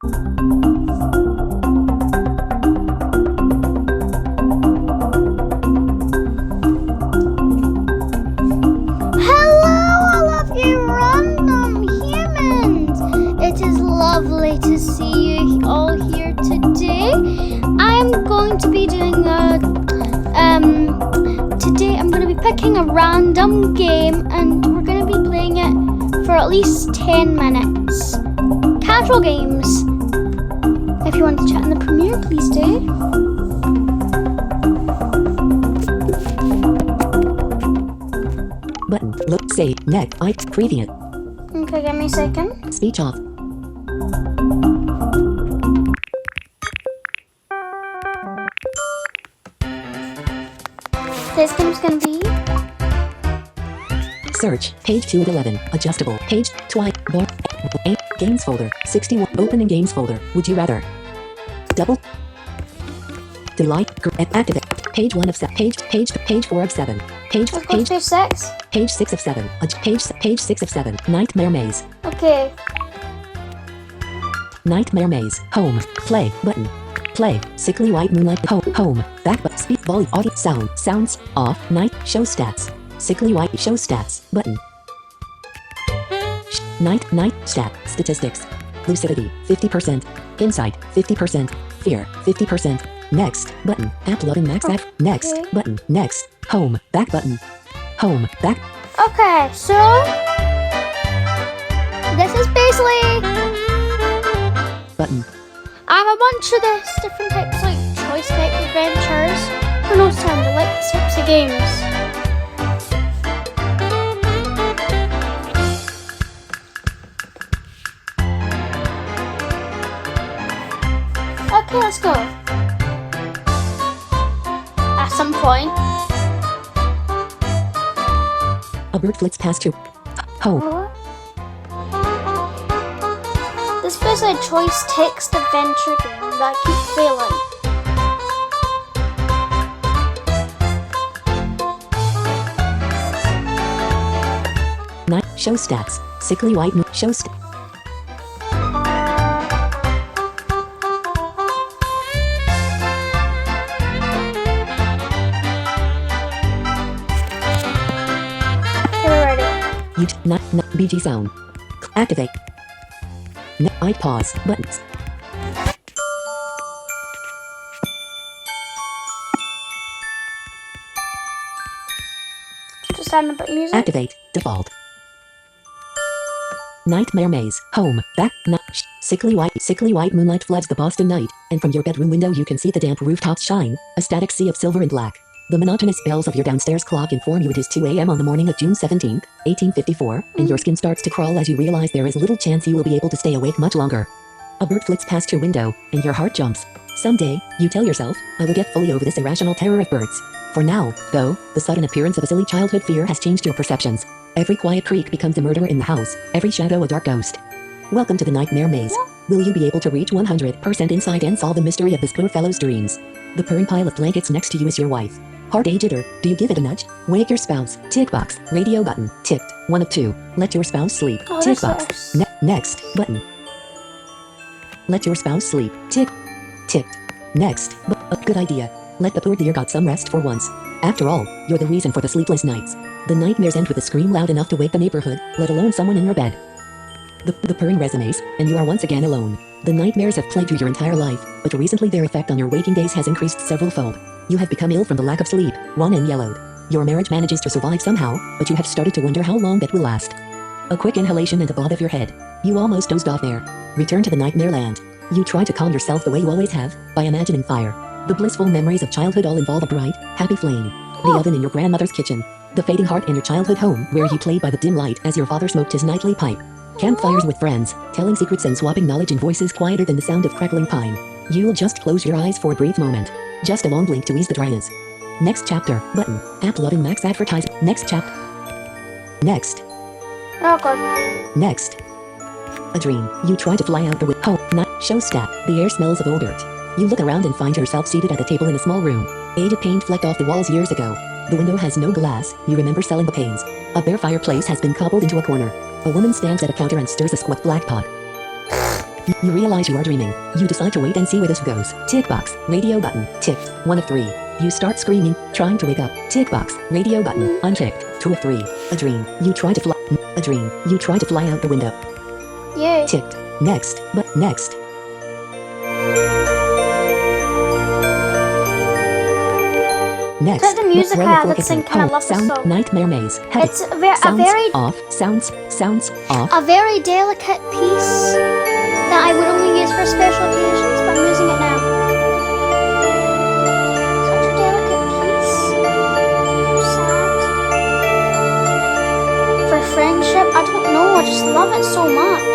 all of you random humans! It is lovely to see you all here today. I'm going to be doing today I'm going to be picking a random game and we're going to be playing it for at least 10 minutes. Casual games. If you want to chat in the premiere, please do. Button. Look. Say. Neck. I. Preview. Okay, give me a second. Speech off. This game's gonna be Search. Page 2 of 11. Adjustable. Page. Twice. Bar. Games folder. 61. Open in games folder. Would you rather? Double. Delight. Activate. Page 1 of 7. Page 4 of 7. let's go through 6. Page 6 of 7. Page 6 of 7. Nightmare Maze. Okay. Nightmare Maze. Home. Play. Button. Play. Sickly white moonlight. Home. Back but speak volume. Audio. Sound. Sounds. Off. Night. Show stats. Sickly white. Show stats. Button. Night. Stat. Statistics. Lucidity. 50%. Insight. 50%. Fear. 50%. Next. Button. App loving max app. Next. Okay. Button. Next. Home. Back button. Home. Back. Okay, so this is basically Button. I have a bunch of this different types like choice type adventures. Who knows time to like these types of games. Okay, let's go. At some point. A bird flits past you. Home. What? This is basically a choice text adventure game that I keep failing. Night. Show stats. Sickly white moon. Show Okay, we're ready. BG sound. Activate. I pause. Buttons. Just adding a bit of music. Activate. Default. Nightmare Maze. Home. Back. Sickly white moonlight floods the Boston night, and from your bedroom window you can see the damp rooftops shine, a static sea of silver and black. The monotonous bells of your downstairs clock inform you it is 2 a.m. on the morning of June 17th, 1854, and your skin starts to crawl as you realize there is little chance you will be able to stay awake much longer. A bird flits past your window, and your heart jumps. Someday, you tell yourself, I will get fully over this irrational terror of birds. For now, though, the sudden appearance of a silly childhood fear has changed your perceptions. Every quiet creak becomes a murderer in the house, every shadow a dark ghost. Welcome to the Nightmare Maze. Will you be able to reach 100% insight and solve the mystery of this poor fellow's dreams? The purring pile of blankets next to you is your wife. Heart-aged or do you give it a nudge? Wake your spouse. Tick box. Radio button. Ticked. 1 of 2. Let your spouse sleep. Oh, Tick this box. sucks. Next button. Let your spouse sleep. Ticked. Next. Good idea. Let the poor dear got some rest for once. After all, you're the reason for the sleepless nights. The nightmares end with a scream loud enough to wake the neighborhood, let alone someone in your bed. The purring resonates, and you are once again alone. The nightmares have plagued you your entire life, but recently their effect on your waking days has increased several-fold. You have become ill from the lack of sleep, wan and yellowed. Your marriage manages to survive somehow, but you have started to wonder how long that will last. A quick inhalation and a bob of your head. You almost dozed off there. Return to the nightmare land. You try to calm yourself the way you always have, by imagining fire. The blissful memories of childhood all involve a bright, happy flame. The oven in your grandmother's kitchen. The fading heart in your childhood home where you played by the dim light as your father smoked his nightly pipe. Campfires with friends, telling secrets and swapping knowledge in voices quieter than the sound of crackling pine. You'll just close your eyes for a brief moment. Just a long blink to ease the dryness. Next chapter, button, app loving max advertising. Next chapter. Next. Oh god. Next. A dream. You try to fly out the window. Oh, not show stat. The air smells of old dirt. You look around and find yourself seated at a table in a small room. Aged paint flecked off the walls years ago. The window has no glass. You remember selling the panes. A bare fireplace has been cobbled into a corner. A woman stands at a counter and stirs a squat black pot. You realize you are dreaming. You decide to wait and see where this goes. Tick box. Radio button. Ticked. 1 of 3. You start screaming, trying to wake up. Tick box. Radio button. Unticked. 2 of 3. A dream. You try to fly. A dream. You try to fly out the window. Yay. Ticked. Next. But next. Next. Put the music Row I of had, that's 4 kind of love the sound. song. Nightmare maze. Heavy. It's a Sounds very off. Sounds off. a very delicate piece that I would only use for special occasions, but I'm using it now. Such a delicate piece. So sad. For friendship, I don't know, I just love it so much.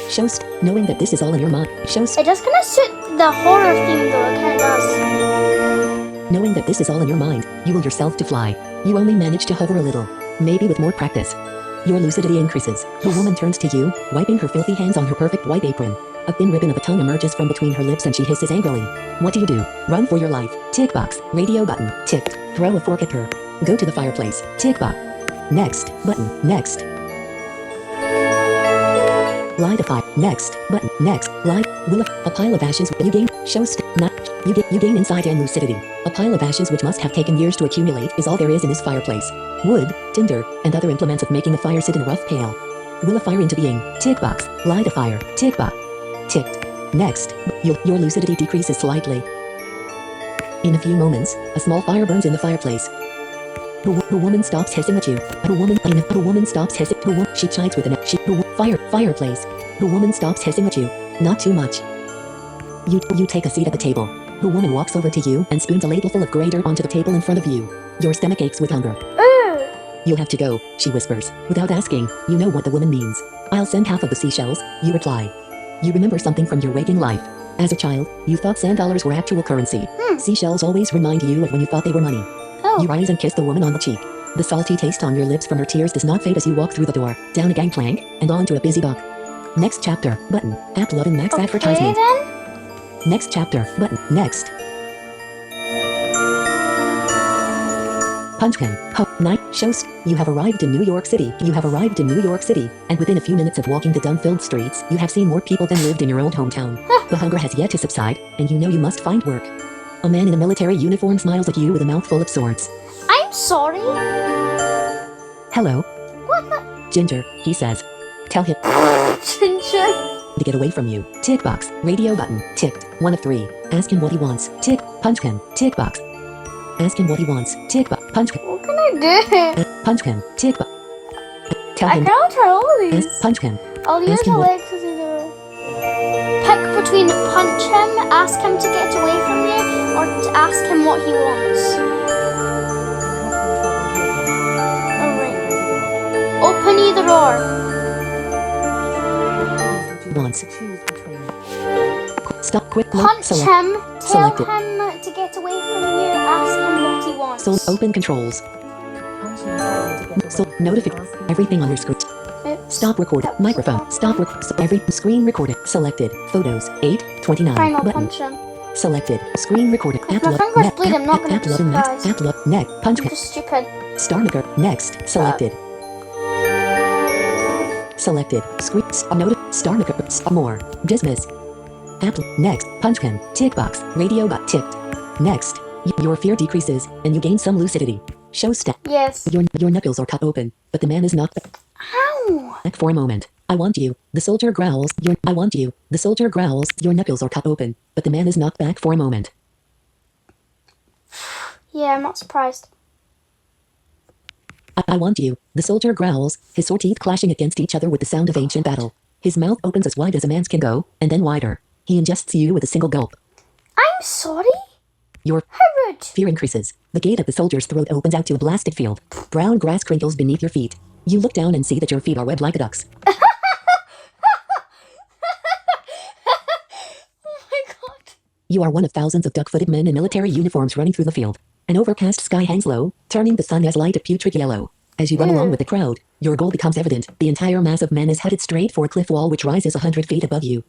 Shows. Knowing that this is all in your mind. Shows. It does kind of suit the horror theme though, it kind of does. Knowing that this is all in your mind, you will yourself to fly. You only manage to hover a little. Maybe with more practice. Your lucidity increases. The woman turns to you, wiping her filthy hands on her perfect white apron. A thin ribbon of a tongue emerges from between her lips and she hisses angrily. What do? Run for your life. Tick box. Radio button. Ticked. Throw a fork at her. Go to the fireplace. Tick box. Next. Button. Next. Light a fire. Next. Button. Next. Light. Will a pile of ashes. You gain. Shows. Not. You gain insight and lucidity. A pile of ashes which must have taken years to accumulate is all there is in this fireplace. Wood, tinder, and other implements of making a fire sit in a rough pail. Will a fire into being. Tick box. Light a fire. Tick box. Ticked. Next. Your lucidity decreases slightly. In a few moments, a small fire burns in the fireplace. The woman stops hissing at you. The woman stops hissing. She chides with an fireplace. The woman stops hissing at you. Not too much. You take a seat at the table. The woman walks over to you and spoons a ladleful of grater onto the table in front of you. Your stomach aches with hunger. You'll have to go, she whispers. Without asking, you know what the woman means. I'll send half of the seashells, you reply. You remember something from your waking life. As a child, you thought sand dollars were actual currency. Seashells always remind you of when you thought they were money. You rise and kiss the woman on the cheek. The salty taste on your lips from her tears does not fade as you walk through the door, down a gangplank, and onto a busy dock. Next chapter, button, app loving max advertisement. Then? Next chapter, button, next. Punchkin, night, shows. You have arrived in New York City. You have arrived in New York City, and within a few minutes of walking the dung-filled streets, you have seen more people than lived in your old hometown. The hunger has yet to subside, and you know you must find work. A man in a military uniform smiles at you with a mouthful of swords. I'm sorry. Hello, What the? Ginger, he says. Tell him Ginger. to get away from you. Tick box, radio button, ticked. 1 of 3. Ask him what he wants. Tick, punchkin, tick box. Ask him what he wants. Tick box, punchkin, What can I do? punchkin, tick box. Tell I him, cannot try all these. ask punchkin. I'll use ask him what- Alexa's either. Pick between punch him, ask him to get away from you, or to ask him what he wants. Alright. Open either or. Wants. Stop, quick, look, Punch select. him, tell Selected. him to get away from you, ask him what he wants. So open controls. So notify everything on your screen. Oops. Stop record. Microphone. Stop record. Every screen recorded. Selected. Photos. 8:29. Fine, I'll Button. punch him. Selected. Screen recorded. If my fingers bleed, I'm not gonna be surprised. App love. Neck. Punch. I'm just stupid. Star maker. Next. Selected. Selected. Screen. Noted. Star maker. More. Dismiss. App. Next. Punchkin. Tick box. Radio but ticked. Next. Your fear decreases and you gain some lucidity. Show step. Yes. Your knuckles are cut open, but the man is not Ow! back for a moment. I want you. The soldier growls. I want you. The soldier growls. Your knuckles are cut open, but the man is knocked back for a moment. Yeah, I'm not surprised. I want you. The soldier growls, his sore teeth clashing against each other with the sound of ancient battle. His mouth opens as wide as a man's can go, and then wider. He ingests you with a single gulp. I'm sorry? Your How rude. fear increases. The gate of the soldier's throat opens out to a blasted field. Brown grass crinkles beneath your feet. You look down and see that your feet are webbed like a duck's. Oh my god. You are one of thousands of duck-footed men in military uniforms running through the field. An overcast sky hangs low, turning the sun as light a putrid yellow. As you run along with the crowd, your goal becomes evident. The entire mass of men is headed straight for a cliff wall which rises 100 feet above you.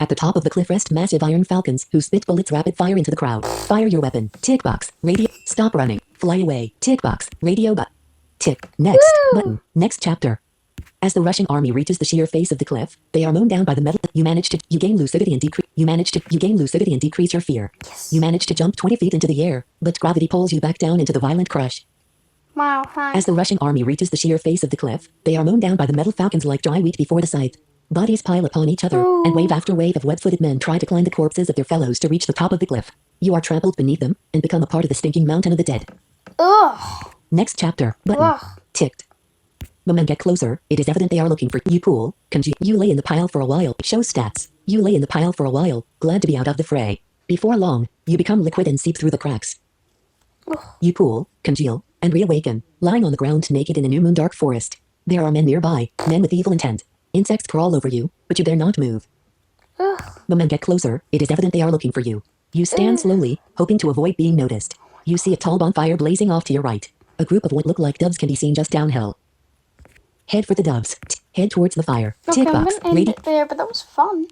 At the top of the cliff rest massive iron falcons who spit bullets rapid fire into the crowd. Fire your weapon. Tick box. Radio. Stop running. Fly away. Tick box. Radio but. Tick. Next. Woo! Button. Next chapter. As the rushing army reaches the sheer face of the cliff, they are mown down by the metal. You gain lucidity and decrease. You gain lucidity and decrease your fear. Yes. You manage to jump 20 feet into the air, but gravity pulls you back down into the violent crush. Wow, thanks. As the rushing army reaches the sheer face of the cliff, they are mown down by the metal falcons like dry wheat before the scythe. Bodies pile upon each other, and wave after wave of web-footed men try to climb the corpses of their fellows to reach the top of the cliff. You are trampled beneath them, and become a part of the stinking mountain of the dead. Ugh. Next chapter. Button. Ugh. Ticked. The men get closer. It is evident they are looking for you. Pool. You lay in the pile for a while. Show stats. You lay in the pile for a while, glad to be out of the fray. Before long, you become liquid and seep through the cracks. Ugh. You pool, congeal, and reawaken, lying on the ground naked in a new moon dark forest. There are men nearby, men with evil intent. Insects crawl over you, but you dare not move. Ugh. The men get closer. It is evident they are looking for you. You stand slowly, hoping to avoid being noticed. You see a tall bonfire blazing off to your right. A group of what look like doves can be seen just downhill. Head for the doves. Head towards the fire. Okay, Tick I'm box. gonna end it there, but that was fun.